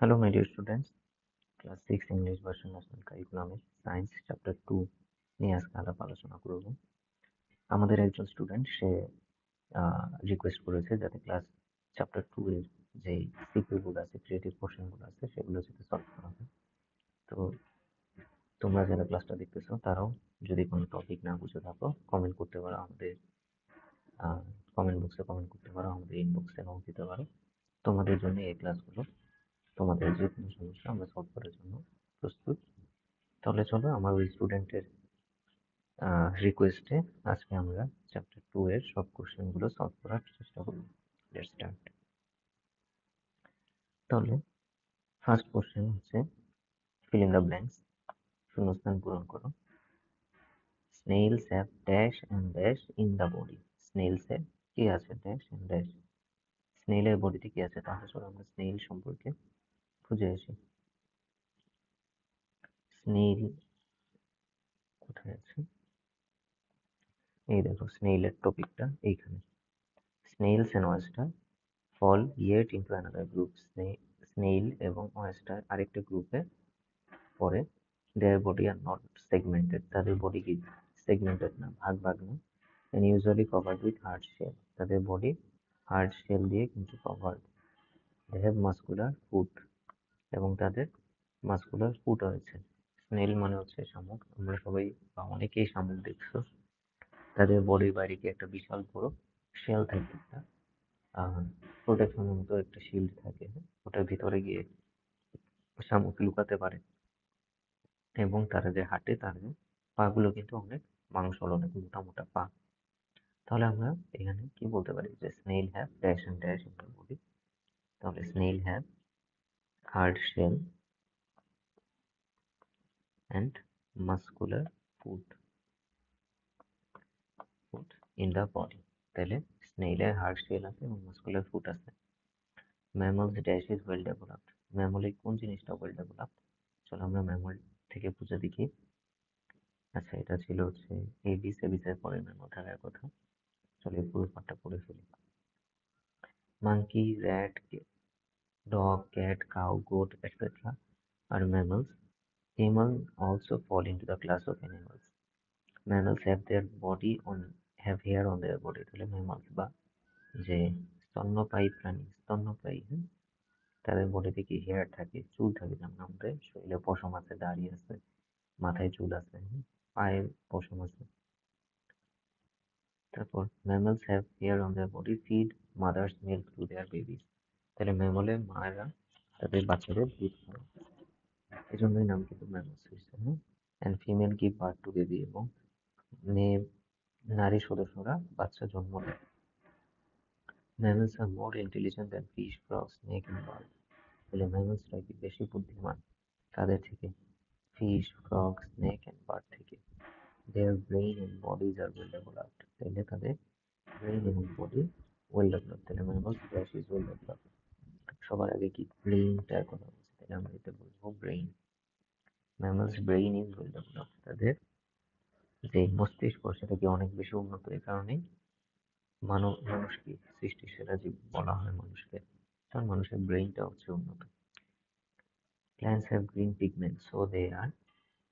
Hello, my dear students. Class 6 English version National Curriculum Science Chapter 2 নিয়ে আজকে আলাপ আলোচনা করব। আমাদের একজন স্টুডেন্ট সে রিকোয়েস্ট করেছে যাতে ক্লাস চ্যাপ্টার 2 এর যে সিকিউ গুলো আছে, ক্রিয়েটিভ পোর্শন গুলো আছে সেগুলো যাতে সলভ করা হয়। তো তোমরা যারা ক্লাসটা দেখতেছো তারাও যদি কোনো টপিক না বুঝে থাকো কমেন্ট করতে পারো, আমাদের কমেন্ট বক্সে কমেন্ট করতে পারো, আমাদের ইনবক্সে নোট দিতে পারো। তোমাদের জন্য এই ক্লাসগুলো, তোমাদের যে কোনো সমস্যা আমরা সলভ করার জন্য প্রস্তুত। তাহলে চলো আমার ওই স্টুডেন্টের রিকোয়েস্টে আজকে আমরা চ্যাপ্টার 2 এর সব কোশ্চেনগুলো সলভ করার চেষ্টা করব। Let's start. তাহলে ফার্স্ট কোশ্চেন হচ্ছে ফিল ইন দ্য ব্ল্যাঙ্কস, শূন্যস্থান পূরণ করো। Snails have dash and dash in the body. Snails এর কি আছে, ড্যাশ এন্ড ড্যাশ। স্নেইলের বডিতে কি আছে? তাহলে চলো আমরা স্নেইল সম্পর্কে খুঁজে আসি। স্নেইল কোথায় আছে? এই দেখো স্নেইলের টপিকটা এইখানে। Snails and oyster fall yet into another group. Snail এবং ওয়েস্টার আরেকটা গ্রুপে পড়ে। Their body are not segmented, তাদের বডি কি সেগমেন্টেড না, ভাগ ভাগ না। And usually covered with hard shell, তাদের বডি হার্ড শেল দিয়ে কিন্তু covered. They have muscular foot, এবং তাদের মাস্কুলার ফুট রয়েছে। স্নেল মানে হচ্ছে শামুক, আমরা সবাই বা অনেকেই শামুক দেখছো। তাদের বডির বাইরে কি একটা বিশাল বড় শেল থাকে, একটা প্রোটেকশনের মতো একটা শিল্ড থাকে, ওটার ভিতরে গিয়ে শামুক লুকাতে পারে। এবং তারা যে হাঁটে তাদের পা গুলো কিন্তু অনেক মাংসল, অনেক মোটা মোটা পা। তাহলে আমরা এখানে কি বলতে পারি যে snail have dash and dash in the body. তাহলে snail have hard shell and muscular foot foot in the body. তাহলে স্নেইলের হার্ড শেল আছে এবং মাস্কুলার ফুট আছে। Mammals dash is well developed. ম্যামলের কোন জিনিসটা ওয়েল ডেভেলপড? চলো আমরা ম্যামল থেকে বুঝে দেখি। আচ্ছা, এটা ছিল হচ্ছে এবিস, এবিসের পরে ম্যামল থাকার কথা। চলো এই পুরো পাঠটা পড়ে ফেলি। Monkey, rat, dog, cat, cow, goat, etc. are mammals. Camels also fall into the class of animals. Mammals have their body on have hair on their body. তাহলে mammals বা যে স্তন্যপায়ী প্রাণী, স্তন্যপায়ী, তাদের বডিতে কি হেয়ার থাকে, চুল থাকে, যেমন আমাদের শরীরে পশম আছে, দাড়ি আছে, মাথায় চুল আছে, পায়ে পশম আছে। তারপর mammals have hair on their body, feed mothers milk to their babies. তাহলে ম্যামলের মায়েরা তাদের বাচ্চাদের দুধ খায়, এই জন্যই নাম কিন্তু ম্যামলস হয়েছে। And female give birth to baby, এবং মেয়ে নারী সদস্যরা বাচ্চা জন্ম দেয়। Mammals are more intelligent than fish, frog, snake and bird. তাহলে ম্যামলসরা কি বেশি বুদ্ধিমান কাদের থেকে? Fish, frog, snake and bird থেকে। Their brain and bodies are well developed. তাহলে তাদের ব্রেইন এবং বডি ওয়েল ডেভেলপড। তাহলে mammals dash is well developed. সবার আগে কি ব্রেইনটার কথা বলছি, তাহলে আমরা এটা বলবো brain. Mammals brain is well developed, তাদের যে মস্তিষ্ক সেটা কি অনেক বেশি উন্নত, এই কারণেই মানুষকে সৃষ্টির সেরা জীব বলা হয় মানুষকে, কারণ মানুষের ব্রেইনটা হচ্ছে উন্নত। Plants have green pigment, so they are,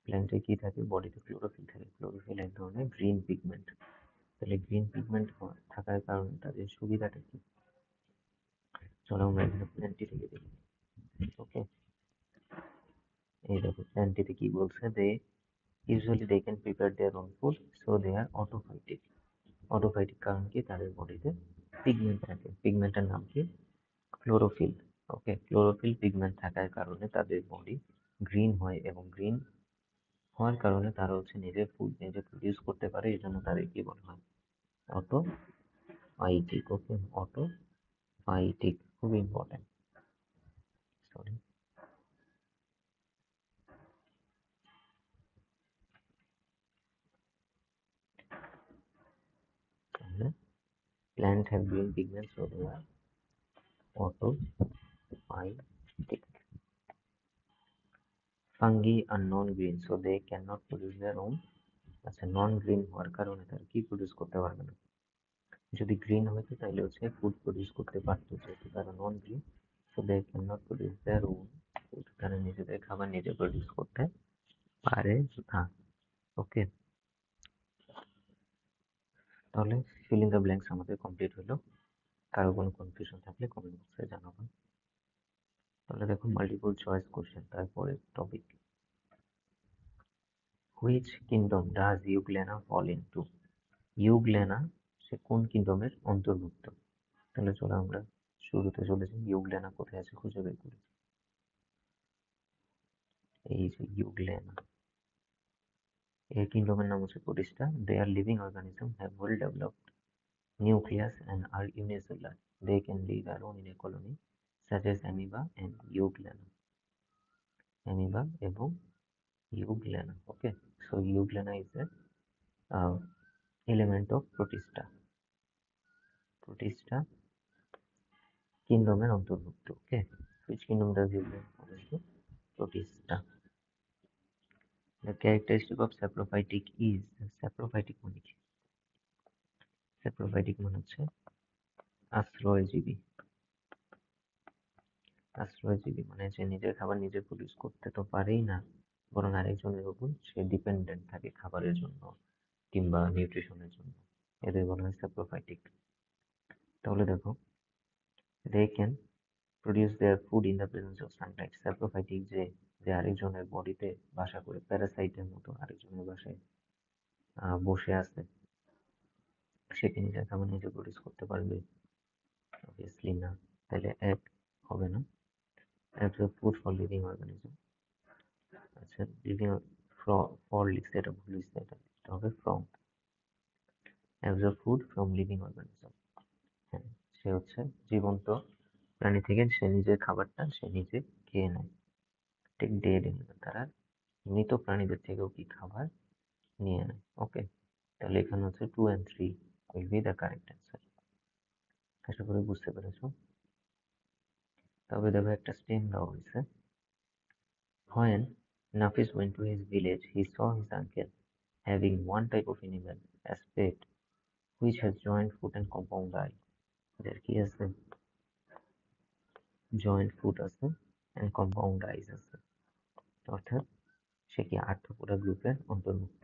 প্ল্যান্টে কি থাকে, বডিতে ক্লোরোফিল থাকে। ক্লোরোফিল এক ধরনের গ্রিন পিগমেন্ট। তাহলে গ্রিন পিগমেন্ট থাকার কারণে তাদের সুবিধাটা কি? চলো আমরা এখানে প্ল্যান্টটি থেকে দেখি। ওকে, এই দেখো প্ল্যান্টটিতে কি বলছে, they usually they can prepare their own food, so they are autophytic. Autophytic কারণ কি, তাদের বডিতে পিগমেন্ট থাকে। পিগমেন্টের নাম কি? ক্লোরোফিল। ওকে, ক্লোরোফিল পিগমেন্ট থাকার কারণে তাদের বডি গ্রিন হয়, এবং গ্রিন হওয়ার কারণে তারা হচ্ছে নিজের ফুড নিজে প্রডিউস করতে পারে, এই জন্য তাদের কি বলা হয়? অটোফাইটিক। ওকে, অটোফাইটিক খুব ইম্পর্টেন্ট। সরি। তাহলে plant have green pigment, so they are autophytic. Fungi are non green, so they can not produce their own. আচ্ছা, নন গ্রিন হওয়ার কারণে তারা কি প্রডিউস করতে পারবে না? যদি গ্রিন হতো তাহলে হচ্ছে ফুড প্রডিউস করতে পারতো, যেহেতু তারা নন green so they cannot produce their own food. তারা নিজেদের খাবার নিজে প্রডিউস করতে পারে না। ওকে, তাহলে ফিল ইন দ্য ব্ল্যাঙ্কস আমাদের কমপ্লিট হলো। কারো কোনো কনফিউশন থাকলে কমেন্ট বক্সে জানাবেন। তাহলে দেখো মাল্টিপল চয়েস কোশ্চেন, তারপরে topic, which kingdom does Euglena fall into? Euglena সে কোন কিংডমের অন্তর্ভুক্ত? তাহলে চলো আমরা শুরুতে চলেছি, ইউগ্লেনা কোথায় আছে খুঁজে বের করি। এই যে ইউগ্লেনা, এই কিংডমের নাম হচ্ছে প্রতিষ্ঠা। They are living organism, have well developed nucleus and are unicellular. They can live alone in a colony such as amoeba and euglena. Amoeba এবং euglena. Okay, so euglena is a element of protista. Protista কিংডমের অন্তর্ভুক্ত। Okay, which kingdom does euglena fall into? Protista. The characteristic of saprophytic is, saprophytic মানে কি? Saprophytic মানে হচ্ছে আশ্রয়জীবী। আশ্রয়জীবী মানে যে নিজের খাবার নিজে প্রডিউস করতে তো পারেই না, বরং আরেকজনের উপর সে ডিপেন্ডেন্ট থাকে খাবারের জন্য কিংবা নিউট্রিশনের জন্য, এদের বলা হয় স্যাপ্রোফাইটিক। তাহলে দেখো, they can produce their food in the presence of sunlight. Saprophytic যে যে আরেকজনের বডিতে বাসা করে, প্যারাসাইটের মতো আরেকজনের বাসায় বসে আছে, সে কি নিজের খাবার নিজে প্রডিউস করতে পারবে? অবভিয়াসলি না, তাহলে এক হবে না। Absorb food for living organism, আচ্ছা লিভিং ফর লিখছে, এটা ভুল লিখছে, এটা হবে from. Absorb food from living organism, হ্যাঁ সে হচ্ছে জীবন্ত প্রাণী থেকে সে নিজের খাবারটা সে নিজে খেয়ে নেয়। ঠিক ডেড এনিম্যাল, তারা মৃত প্রাণীদের থেকেও কি খাবার নিয়ে নেয়। ওকে, তাহলে এখানে হচ্ছে 2 and 3 will be the correct answer। আশা করি বুঝতে পেরেছো। তবে দেখো একটা স্টেম দেওয়া হয়েছে। When Nafis went to his village, he saw his uncle having one type of animal as pet, which has joint foot and compound eye. এদের কি আছে? জয়েন্ট ফুট আছে and compound eyes আছে, অর্থাৎ সে কি আর্থ্রোপোডা গ্রুপের অন্তর্ভুক্ত।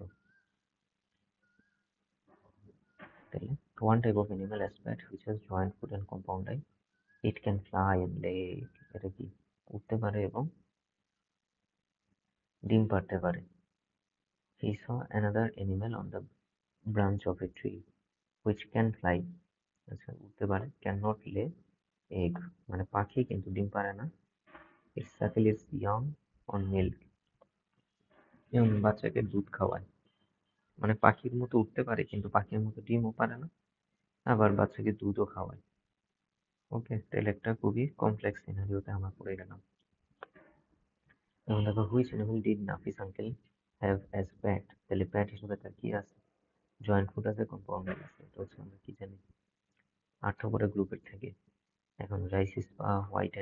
তাহলে one type of animal as pet which has joint foot and compound eye, it can fly and lay, এটা কি উঠতে পারে এবং ডিম পাড়তে পারে। He saw another animal on the branch of a tree which can fly, আচ্ছা উঠতে পারে, cannot lay egg মানে পাখি কিন্তু ডিম পারে না। It suckle its young on milk, এবং বাচ্চাকে দুধ খাওয়ায়। মানে পাখির মতো উঠতে পারে কিন্তু পাখির মতো ডিমও পারে না, আবার বাচ্চাকে দুধও খাওয়ায়। ওকে, তাহলে একটা খুবই কমপ্লেক্স সিনারিওতে আমরা পড়ে গেলাম। এবং দেখো, which animal did Nafis uncle have as pet? তাহলে প্যাট হিসেবে তার কি আছে? জয়েন্ট ফুড আছে, কম্পাউন্ড আছে, এটা হচ্ছে আমরা কি জানি আর্থ্রোপোডা গ্রুপের থেকে। এখন রাইসিসপা, হোয়াইট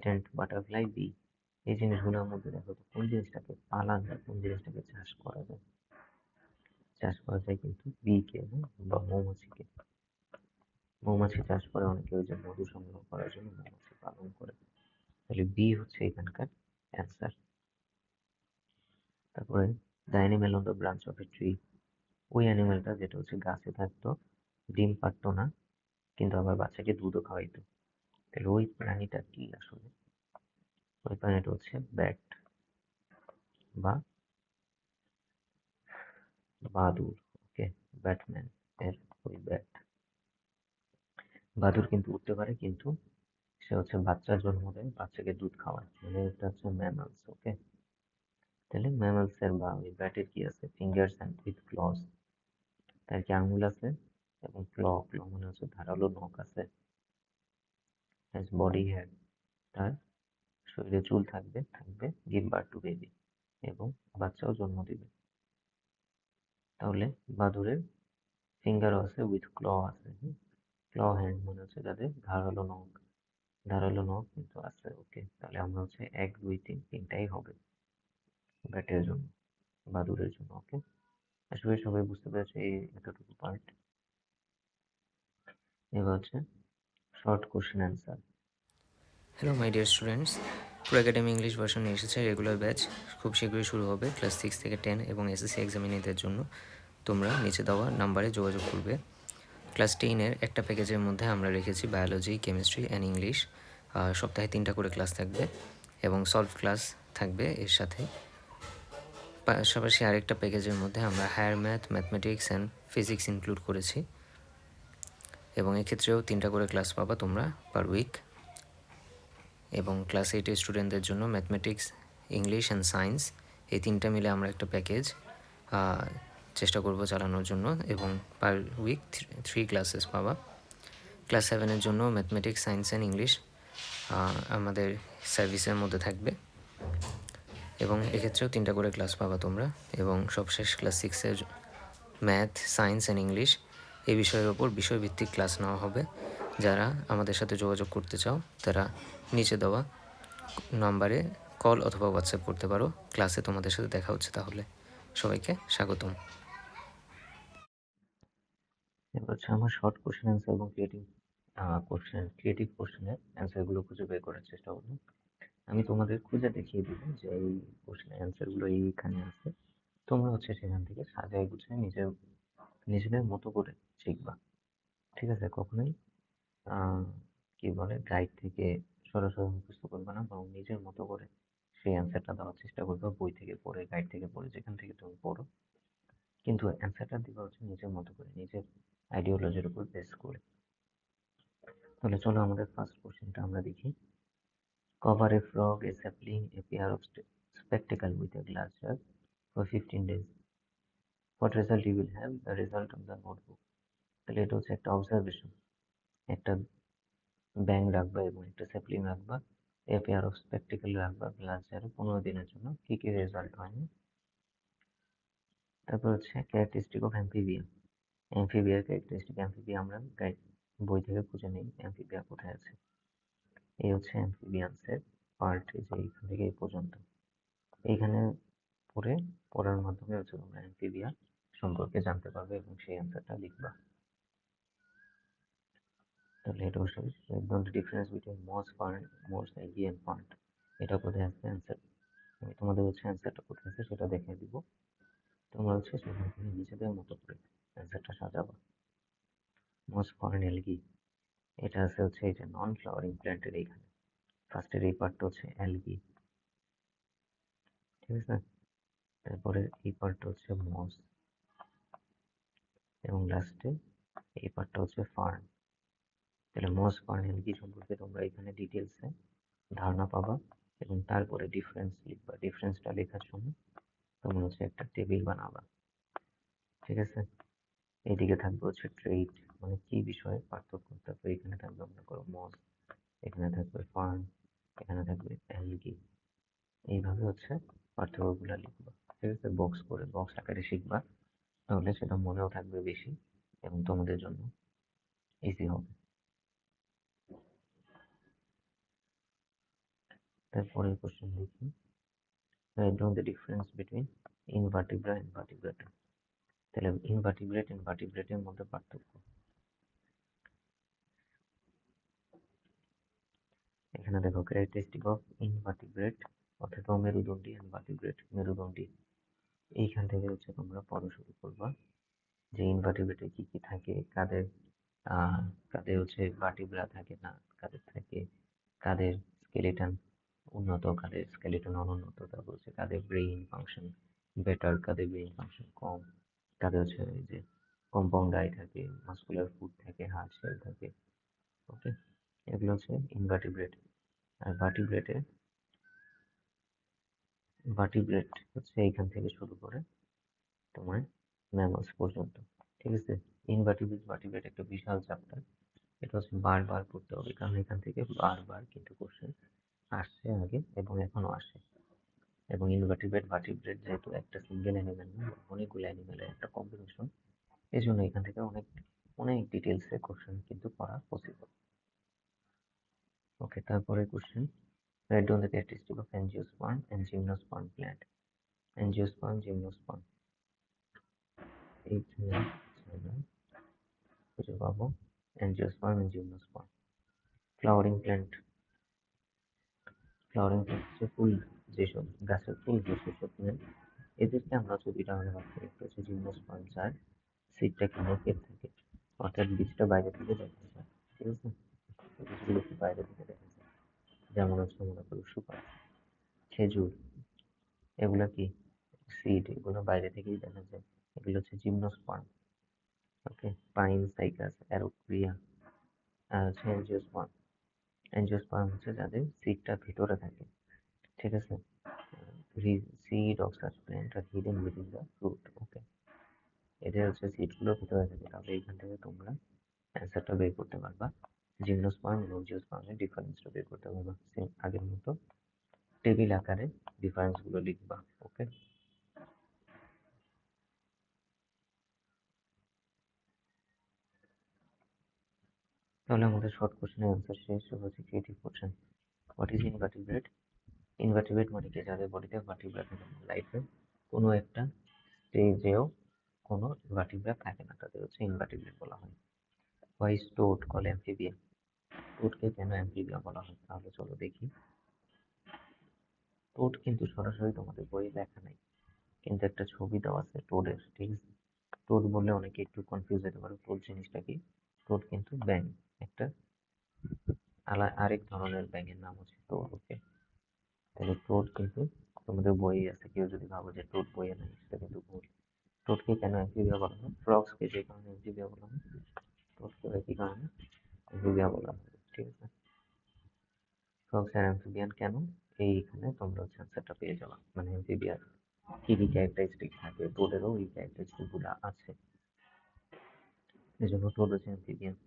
অ্যান্ড বাটারফ্লাই, বি, এই জিনিসগুলোর মধ্যে দেখো তো কোন জিনিসটাকে পালা যায়, কোন জিনিসটাকে চাষ করা যায়? চাষ করা যায় কিন্তু বি কে, বা মৌমাছিকে। মৌমাছি চাষ করে অনেকে, ওই যে মধু সংগ্রহ করার জন্য মৌমাছি পালন করে। তাহলে বি হচ্ছে এখানকার অ্যান্সার। তারপরে the animal on the branch of a tree, ওই অ্যানিমেলটা যেটা হচ্ছে গাছে থাকতো, ডিম পারতো না, কিন্তু আবার বাচ্চাকে দুধও খাওয়াইতো। তাহলে ওই প্রাণীটা কি আসলে? ওই প্রাণীটা হচ্ছে ব্যাট বা বাদুড়। ওকে, ব্যাটম্যান এর ওই ব্যাট। বাদুড় কিন্তু উঠতে পারে, কিন্তু সে হচ্ছে বাচ্চা জন্ম দেয়, বাচ্চাকে দুধ খাওয়ায়, মানে এটা হচ্ছে ম্যামালস। ওকে, তাহলে ম্যামালস এর বা ওই ব্যাটের কি আছে? ফিঙ্গার্স অ্যান্ড উইথ ক্লস, তার কি আঙুল আছে এবং ক্ল মানে হচ্ছে ধারালো নখ আছে। হ্যাজ বডি হেড, তার শরীরে চুল থাকবে, গিভ বার্থ টু বেবি, এবং বাচ্চাও জন্ম দিবে। তাহলে বাদুড়ের ফিঙ্গারও আছে, উইথ ক্ল আছে। ক্ল হ্যান্ড মানে হচ্ছে যাদের ধারালো নখ কিন্তু আছে। ওকে, তাহলে আমরা হচ্ছে 1, 2, 3 তিনটাই হবে ব্যাটের জন্য, বাদুড়ের জন্য। ওকে, আশা করি সবাই বুঝতে পেরেছে এই এতটুকু পার্ট। এবার হচ্ছে short question answer. Hello my dear students, পুরো একাডেমি ইংলিশ ভার্সন এসেছে রেগুলার ব্যাচ খুব শীঘ্রই শুরু হবে। ক্লাস 6 থেকে 10 এবং এসএসসি এক্সামিনেদের জন্য তোমরা নিচে দেওয়া নাম্বারে যোগাযোগ করবে। ক্লাস 10-এর একটা প্যাকেজের মধ্যে আমরা রেখেছি বায়োলজি, কেমিস্ট্রি অ্যান্ড ইংলিশ। সপ্তাহে 3টা করে ক্লাস থাকবে এবং সলভ ক্লাস থাকবে এর সাথে। পাশাপাশি আরেকটা প্যাকেজের মধ্যে আমরা higher math, mathematics and physics include করেছি এবং এক্ষেত্রেও 3টা করে ক্লাস পাবা তোমরা পার উইক। এবং ক্লাস 8-এর স্টুডেন্টদের জন্য ম্যাথমেটিক্স, ইংলিশ অ্যান্ড সায়েন্স এই 3টা মিলে আমরা একটা প্যাকেজ চেষ্টা করব চালানোর জন্য এবং পার উইক 3 ক্লাসেস পাবা। ক্লাস 7-এর জন্য ম্যাথমেটিক্স, সায়েন্স অ্যান্ড ইংলিশ আমাদের সার্ভিসের মধ্যে থাকবে এবং এক্ষেত্রেও 3টা করে ক্লাস পাবা তোমরা। এবং সবশেষ ক্লাস 6-এর ম্যাথ, সায়েন্স অ্যান্ড ইংলিশ এই বিষয়ের ওপর বিষয়ভিত্তিক ক্লাস নেওয়া হবে। যারা আমাদের সাথে যোগাযোগ করতে চাও তারা নিচে দেওয়া নাম্বারে কল অথবা হোয়াটসঅ্যাপ করতে পারো। ক্লাসে তোমাদের সাথে দেখা হচ্ছে তাহলে। সবাইকে স্বাগতম। এবার হচ্ছে আমার শর্ট কোশ্চেন অ্যান্সার এবং ক্রিয়েটিভ কোশ্চেনের অ্যান্সারগুলো খুঁজে বের করার চেষ্টা করবো। আমি তোমাদের খুঁজে দেখিয়ে দিব যে এই কোশ্চেনের অ্যান্সারগুলো এইখানে আছে। তোমরা হচ্ছে সেখান থেকে সাজায় গুছিয়ে নিজেদের মতো করে শিখবা। ঠিক আছে? কখনোই কি বলে গাইড থেকে সরাসরি মুখস্থ করবে না, বরং নিজের মতো করে সেই অ্যান্সারটা দেওয়ার চেষ্টা করবে। বই থেকে পড়ে, গাইড থেকে পড়ে, যেখান থেকে তুমি পড়ো, কিন্তু অ্যান্সারটা দিবা হচ্ছে নিজের মতো করে, নিজের আইডিওলজির উপর বেস করে। তাহলে চলো আমাদের ফার্স্ট কোশ্চেনটা আমরা দেখি। Cover A frog, A sapling, a pair of spectacle with a glass jar for 15 days. What result you will have? The result of the notebook. তাহলে এটা হচ্ছে একটা অবজারভেশন। একটা ব্যাঙ রাখবা এবং একটা স্যাপলিং রাখবা, এ পেয়ার অফ স্পেকটেকল রাখবা গ্লাস জারে 15 দিনের জন্য, কি কি রেজাল্ট হয়নি। তারপর হচ্ছে ক্যারেক্টারিস্টিক অফ অ্যাম্ফিবিয়া। অ্যাম্ফিবিয়ার ক্যারেক্টারিস্টিক, অ্যাম্ফিবিয়া আমরা গাইড বই থেকে খুঁজে নিই অ্যাম্ফিবিয়া কোথায় আছে। এই হচ্ছে অ্যাম্ফিবিয়ান্সের পার্ট, যে এইখান থেকে এই পর্যন্ত। এইখানে পড়ার মাধ্যমে হচ্ছে তোমরা অ্যাম্ফিবিয়া সম্পর্কে জানতে পারবে এবং সেই অ্যান্সারটা লিখবা। তাহলে এটা হচ্ছে ডিফারেন্স বিটুইন মস, ফার্ন, মোর্স, এগি এন্ড ফার্ন। এটা কোথায় আছে অ্যান্সার, আমি তোমাদের হচ্ছে অ্যান্সারটা কোথায় আছে সেটা দেখিয়ে দিব। তোমরা হচ্ছে সেখান থেকে নিজেদের মতো করে অ্যান্সারটা সাজাবা। মোস্ট ফরেন এলগি, এটা আছে হচ্ছে এটা নন ফ্লাওয়ারিং প্ল্যান্টের এইখানে। ফার্স্টের এই পার্টটা হচ্ছে অ্যালগি, ঠিক আছে। তারপরে এই পার্টটা হচ্ছে মস এবং লাস্টে এই পার্টটা হচ্ছে ফার্ন। তাহলে মস, ফার্ন, এলগি সম্পর্কে তোমরা এখানে ডিটেলসে ধারণা পাবা এবং তারপরে ডিফারেন্স লিখবা। ডিফারেন্সটা লেখার সময় তোমরা হচ্ছে একটা টেবিল বানাবা, ঠিক আছে। এইদিকে থাকবে হচ্ছে ট্রেড, মানে কি বিষয়ে পার্থক্য। তারপর এখানে থাকবে মনে করো মস, এখানে থাকবে ফার্ন, এখানে থাকবে অ্যালগি। এইভাবে হচ্ছে পার্থক্যগুলো লিখবা, ঠিক আছে। বক্স করে বক্স আকারে শিখবা, তাহলে সেটা মনেও থাকবে বেশি এবং তোমাদের জন্য ইজি হবে। তারপরে কোশ্চেন দেখি, write down the difference between invertebrata and vertebrata. তাহলে ইনভার্টিব্রেটের মধ্যে পার্থক্য। এখানে দেখো ক্যারেক্টারিস্টিক অফ ইনভার্টিব্রেট, অর্থাৎ অমেরুদণ্ডী এন্ড ভার্টিব্রেট মেরুদণ্ডী। এইখান থেকে হচ্ছে তোমরা পড়া শুরু করবা যে ইনভার্টিব্রেটে কি কি থাকে, কাদের কাদের হচ্ছে ভার্টিব্রা থাকে না, কাদের থাকে, কাদের স্কেলেটন উন্নত, কাদের স্কেলেটন অনুন্নত। তারপর হচ্ছে কাদের ব্রেইন ফাংশন বেটার, কাদের ব্রেইন ফাংশন কম, কাদের হচ্ছে এই যে কম্পাউন্ড আই থাকে, মাস্কুলার ফুড থাকে, হার্ট সেল থাকে। ওকে, এগুলো হচ্ছে ইনভার্টিব্রেট। আর ভার্টিব্রেট হচ্ছে এইখান থেকে শুরু করে তোমার ম্যামলস পর্যন্ত, ঠিক আছে। ভার্টিব্রেট একটা বিশাল চ্যাপ্টার, এটা হচ্ছে বারবার পড়তে হবে, কারণ এখান থেকে বারবার কিন্তু কোশ্চেন আসছে আগে এবং এখনো আসে। এবং ভার্টিব্রেট যেহেতু একটা সিঙ্গেল অ্যানিমেল না, অনেকগুলো অ্যানিমেলের একটা কম্বিনেশন, এই জন্য এখান থেকে অনেক অনেক ডিটেলসে কোশ্চেন কিন্তু করা পসিবল। ওকে, তারপরে question, right down the characteristic of angiosperm and gymnosperm plant. Angiosperm, gymnosperm, এইখানে আমরা খুঁজে পাবো angiosperm and gymnosperm. Flowering plant, flowering plant হচ্ছে ফুল, যেসব গাছের ফুল সেসব প্ল্যান্ট, এদেরকে আমরা হচ্ছে দুইটা ভাগে ভাগ করি। একটা হচ্ছে জিমনোস্পার্ম, যার সিডটা একটু নেকেড থাকে, অর্থাৎ বীজটা বাইরে থেকে দেখা যায়, ঠিক আছে? বীজগুলো একটু বাইরে থেকে দেখা যায়, যেমন হচ্ছে মনে করো সুপারি, খেজুর, এগুলা কি সিড, এগুলো বাইরে থেকেই দেখা যায়, এগুলো হচ্ছে জিমনোস্পার্ম। ওকে, পাইন, সাইকাস, অ্যারোক্রিয়া, আর হচ্ছে অ্যাঞ্জিওস্পার্ম। অ্যাঞ্জিওস্পার্ম হচ্ছে যাদের সিডটা ভিতরে থাকে, ঠিক আছে? Seed of such plant are hidden within the fruit. Okay, এদের হচ্ছে সিডগুলো ভিতরে থাকে, তাহলে এখান থেকে তোমরা অ্যান্সারটা বের করতে পারবা। জিমনোস্পার্ম এবং জিওস্পার্মের ডিফারেন্সটা বের করতে পারবা, সেম আগের মতো টেবিল আকারে ডিফারেন্সগুলো লিখবা। ওকে, তাহলে আমাদের শর্ট কোশ্চেনের অ্যান্সার শেষ। হচ্ছে ক্রিয়েটিভ কোশ্চেন, হোয়াট ইজ ইনভার্টিব্রেট? ইনভার্টিব্রেট মানে কি, যাদের বডিতে ভার্টিব্রা থাকে না, লাইফের কোনো একটা স্টেজেও কোনো ভার্টিব্রা থাকে না, তাদের হচ্ছে ইনভার্টিব্রেট বলা হয়। Why is toad call amphibia? টোডকে কেন অ্যাম্ফিবিয়া বলা হয়? তাহলে চলো দেখি। টোড কিন্তু সরাসরি তোমাদের বইয়ে লেখা নাই, কিন্তু একটা ছবি দেওয়া আছে টোডের, ঠিক আছে? টোড বললে অনেকে একটু কনফিউজ হতে পারে, টোড জিনিসটা কি? টোড কিন্তু ব্যাঙ, একটা আরেক ধরনের ব্যাঙের নাম হচ্ছে টোড। ওকে, তাহলে টোড কিন্তু তোমাদের বইয়ে আছে, কেউ যদি ভাবো যে টোড বইয়ে নাই, সেটা কিন্তু ভুল। টোডকে কেন অ্যাম্ফিবিয়া বলা হয়? ফ্রগসকে যে কারণে অ্যাম্ফিবিয়া বলা হয়, টোডকে একই কারণে অ্যাম্ফিবিয়া বলা হয়, ঠিক আছে? ফ্রগস আর অ্যাম্ফিবিয়ান কেন, এইখানে তোমরা হচ্ছে অ্যান্সারটা পেয়ে যাবে। মানে অ্যাম্ফিবিয়ার কি কি ক্যারেক্টারিস্টিক থাকে, টোডেরও এই ক্যারেক্টারিস্টিক গুলো আছে, এই জন্য টোড হচ্ছে amphibian.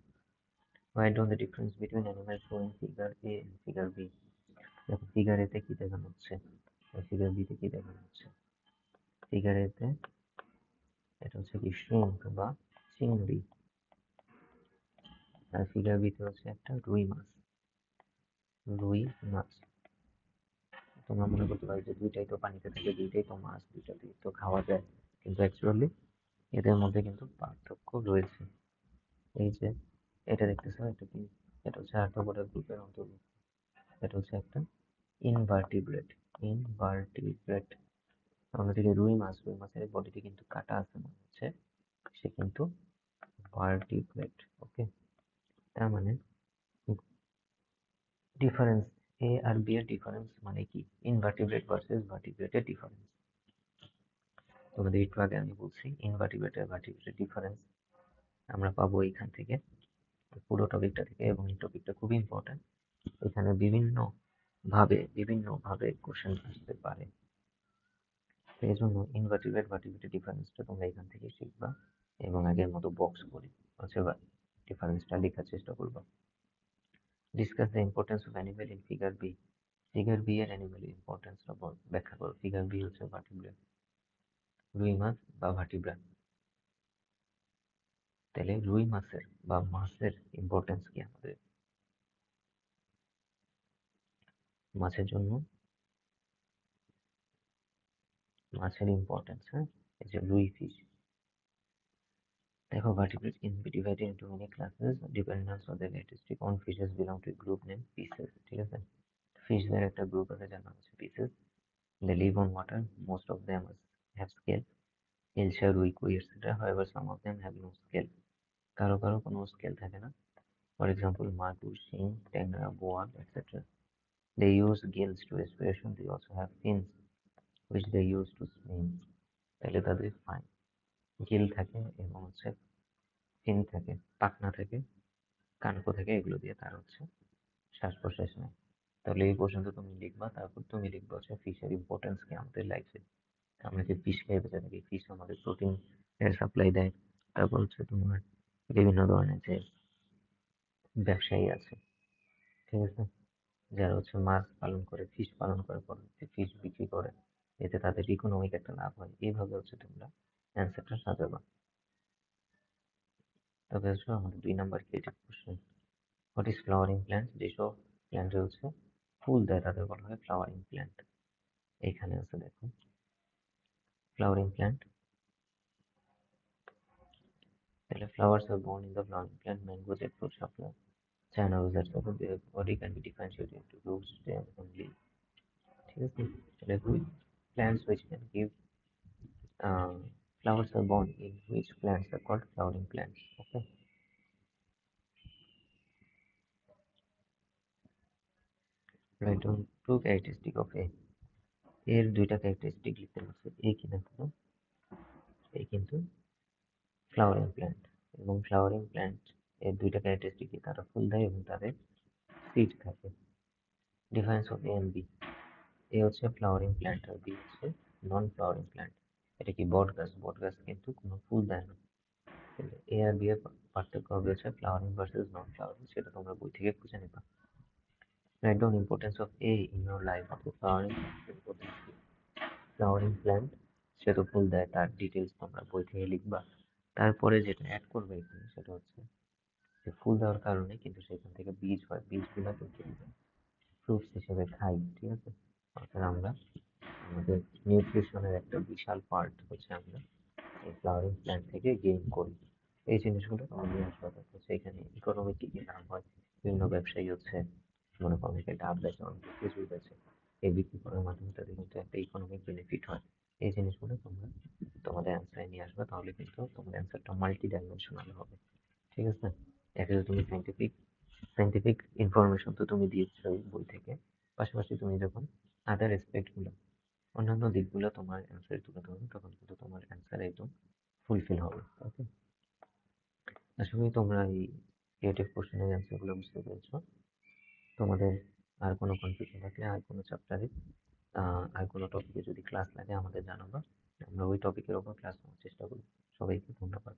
Write down the difference between animals shown in figure A and figure B. দেখো ফিগার এতে কি দেখানো হচ্ছে, ফিগার বি তে কি দেখানো হচ্ছে? ফিগার এতে এটা হচ্ছে কি শ্রিম্প বা চিংড়ি, আর ফিগার বি তে হচ্ছে একটা রুই মাছ। রুই মাছ, তোমরা মনে করতে পারো যে দুইটাই তো পানিতে থাকে, দুইটাই তো মাছ, দুইটাতেই তো খাওয়া যায়, কিন্তু অ্যাকচুয়ালি এদের মধ্যে কিন্তু পার্থক্য রয়েছে। এই যে এটা দেখতেছো, এটা কি? এটা হচ্ছে আর্থ্রোপোডা গ্রুপের অন্তর্ভুক্ত, এটা হচ্ছে একটা ইনভার্টিব্রেট। ইনভার্টিব্রেট, অন্যদিকে রুই মাছ, রুই মাছের বডিতে কিন্তু কাটা আছে মনে হচ্ছে, সে কিন্তু ভার্টিব্রেট। ওকে, তার মানে ডিফারেন্স এ আর বি এর ডিফারেন্স মানে কি, ইনভার্টিব্রেট ভার্সেস ভার্টিব্রেটের ডিফারেন্স। তোমাদের একটু আগে আমি বলছি ইনভার্টিব্রেট আর ভার্টিব্রেটের ডিফারেন্স আমরা পাবো এইখান থেকে, পুরো টপিকটা থেকে, এবং এই টপিকটা খুবই ইম্পর্টেন্ট। এখানে বিভিন্ন ভাবে কোশ্চেন আসতে পারে, সেই জন্য ইনভার্টিব্রেট ভার্টিব্রেটের ডিফারেন্সটা তোমরা এখান থেকে শিখবা, এবং আগের মতো বক্স করে হচ্ছে ডিফারেন্সটা লেখার চেষ্টা করবা। Discuss the importance of animal in figure B. Figure B এর অ্যানিমেলের ইম্পর্টেন্সটা ব্যাখ্যা করো। ফিগার বি হচ্ছে ভার্টিব্রেট, রুই মাছ বা ভার্টিব্রা, তাহলে রুই মাছের বা মাছের ইম্পর্টেন্স কি আমাদের? মাছের জন্য মাছের ইম্পর্টেন্স, হ্যাঁ, এই যে রুই ফিশ। দেখো vertebrates can be divided into many classes depending on their characteristic. On fishes belong to a group named fishes, ঠিক আছে? ফিশদের একটা গ্রুপ আছে যার নাম হচ্ছে fishes. They live on water. Most of them have scales. Elsa, রুই, কই, etc. However, some of them have no scale. কারো কারো কোনো স্কেল থাকে না। For example, মাগুর, শিং, ট্যাংরা, বোয়াল, etc. They use gills to respiration. They also have fins, which they use to swim. তাহলে তাদের গিল থাকে এবং হচ্ছে ফিন থাকে, পাখনা থাকে, কানকো থাকে, এগুলো দিয়ে তার হচ্ছে শ্বাস প্রশ্বাস নেয়। তাহলে এই পর্যন্ত তুমি লিখবা, তারপর তুমি লিখবা হচ্ছে ফিশের ইম্পর্টেন্স কি আমাদের লাইফে। আমরা যে ফিশ খেয়ে বেঁচে থাকি, ফিশ আমাদের প্রোটিন এর সাপ্লাই দেয়। তারপর হচ্ছে তোমার বিভিন্ন ধরনের যে ব্যবসায়ী আছে, ঠিক আছে, যারা হচ্ছে মাছ পালন করে, ফিশ পালন করে, পরে ফিশ বিক্রি করে, এতে তাদের ইকোনমিক একটা লাভ হয়। এইভাবে হচ্ছে তোমরা অ্যান্সারটা সাজাবা। তবে হচ্ছে আমাদের 2 number creative question, what is flowering plant? যেসব প্ল্যান্টে হচ্ছে ফুল দেয় তাদের বলা হয় ফ্লাওয়ারিং প্ল্যান্ট। এইখানে আছে দেখো ফ্লাওয়ারিং প্ল্যান্ট, তাহলে flowers are born in the flowering plant. Mango, jackfruit, safflower, China roses, so their body can be differentiated into root, stem, and leaf. ঠিক আছে? তাহলে plants which can give flowers are born in which plants are called flowering plants. Okay. Write down two characteristic of A. এর দুইটা characteristic লিখতে বলছে। এ কি দেখো, এ কিন্তু ফ্লাওয়ারিং প্ল্যান্ট, এবং ফ্লাওয়ারিং প্ল্যান্ট এর দুইটা ক্যারেক্টারিস্টিক কি, তারা ফুল দেয় এবং তাদের সিড থাকে। Difference of A and B. A হচ্ছে ফ্লাওয়ারিং প্ল্যান্ট আর বি হচ্ছে নন ফ্লাওয়ারিং প্ল্যান্ট। এটা কি বট গাছ, বট গাছ কিন্তু কোনো ফুল দেয় না। এ আর বি এর পার্থক্য হবে হচ্ছে ফ্লাওয়ারিং ভার্সেস নন ফ্লাওয়ারিং, সেটা তোমরা বই থেকে খুঁজে নিবা। Write down importance of A in your life. Flowering plant, সে তো ফুল দেয়, তার ডিটেলস তোমরা বই থেকে লিখবা। তারপরে যেটা অ্যাড করবে এখানে সেটা হচ্ছে যে ফুল দেওয়ার কারণে কিন্তু সেখান থেকে বীজ হয়, বীজগুলো কিন্তু আমরা ফ্রুটস হিসেবে খাই। ঠিক আছে? অর্থাৎ আমরা আমাদের নিউট্রিশনের একটা বিশাল পার্ট হচ্ছে আমরা এই ফ্লাওয়ারিং প্ল্যান্ট থেকে গেইন করি। এই জিনিসগুলো তোমার নিয়ে আসবা। হচ্ছে এখানে ইকোনমিক কি কি লাভ হয়, বিভিন্ন ব্যবসায়ী হচ্ছে মনে করো অনেকে ডাব বেচে, অনেকে খেজুর বেচে, এই বিক্রি করার মাধ্যমে তাদের কিন্তু একটা ইকোনমিক বেনিফিট হয়। এই জিনিসগুলো তোমরা তোমাদের অ্যান্সারে নিয়ে আসবে, তাহলে কিন্তু তোমার অ্যান্সারটা মাল্টি ডাইমেনশনাল হবে। ঠিক আছে? একে তো তুমি সাইন্টিফিক ইনফরমেশন তো তুমি দিয়েছো বই থেকে, পাশাপাশি তুমি যখন আদার এসপেক্ট গুলো, অন্যান্য দিকগুলো তোমার অ্যান্সারে তুলে ধরবে, তখন কিন্তু তোমার অ্যান্সার একদম ফুলফিল হবে। ওকে, আশা করি তোমরা এই ক্রিয়েটিভ কোশ্চেনের অ্যান্সারগুলো বুঝতে পেরেছো। তোমাদের আর কোনো কনফিউশন থাকলে, আর কোনো চ্যাপ্টারে, আর কোনো টপিকে যদি ক্লাস লাগে আমাদের জানাবা, আমরা ওই টপিকের উপর ক্লাস নেওয়ার চেষ্টা করি। সবাইকে ধন্যবাদ।